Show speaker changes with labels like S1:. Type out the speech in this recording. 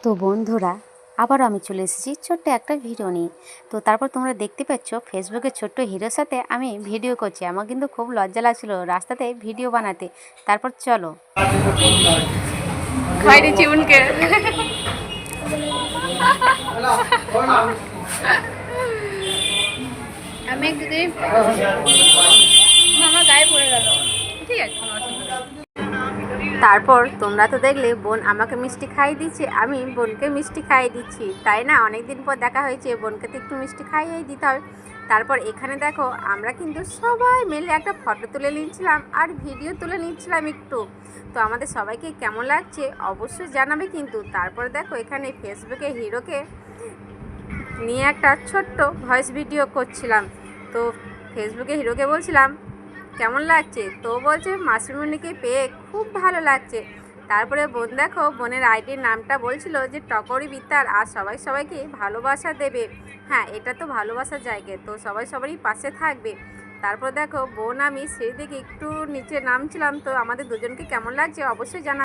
S1: তো বন্ধুরা, আবারও আমি চলে এসেছি ছোট্ট একটা ভিডিও নিয়ে। তো তারপর তোমরা দেখতে পাচ্ছ ফেসবুকে ছোট্ট হিরোর সাথে আমি ভিডিও করছি। আমার কিন্তু খুব লজ্জা লাগছিল রাস্তাতে ভিডিও বানাতে। তারপর চলো খাই দিচ্ছি উনকে। আমি একটু দিই, আমার গায়ে পড়ে গেল। ঠিক আছে, তারপর তোমরা তো দেখলে বোন আমাকে মিষ্টি খাইয়ে দিচ্ছে, আমি বোনকে মিষ্টি খাইয়ে দিচ্ছি, তাই না? অনেক দিন পর দেখা হয়েছে, বোনকে তো একটু মিষ্টি খাইয়েই দিতে হবে। তারপর এখানে দেখো আমরা কিন্তু সবাই মিলে একটা ফটো তুলে নিচ্ছিলাম আর ভিডিও তুলে নিচ্ছিলাম একটু। তো আমাদের সবাইকে কেমন লাগছে অবশ্যই জানাবে কিন্তু। তারপর দেখো এখানে ফেসবুকে হিরোকে নিয়ে একটা ছোট্ট ভয়েস ভিডিও করছিলাম। তো ফেসবুকে হিরোকে বলছিলাম কেমন লাগছে, তো বলছে মাসিমণিকে পেয়ে খুব ভালো লাগছে। তারপরে বোন দেখো বোনের আইডির নামটা বলছিল যে টকরি বিতার, আর সবাই সবাইকে ভালোবাসা দেবে। হ্যাঁ, এটা তো ভালোবাসার জায়গা, তো সবাই সবারই পাশে থাকবে। তারপর দেখো বোন আমি সেই দিকে একটু নিচে নামছিলাম। তো আমাদের দুজনকে কেমন লাগছে অবশ্যই জানা।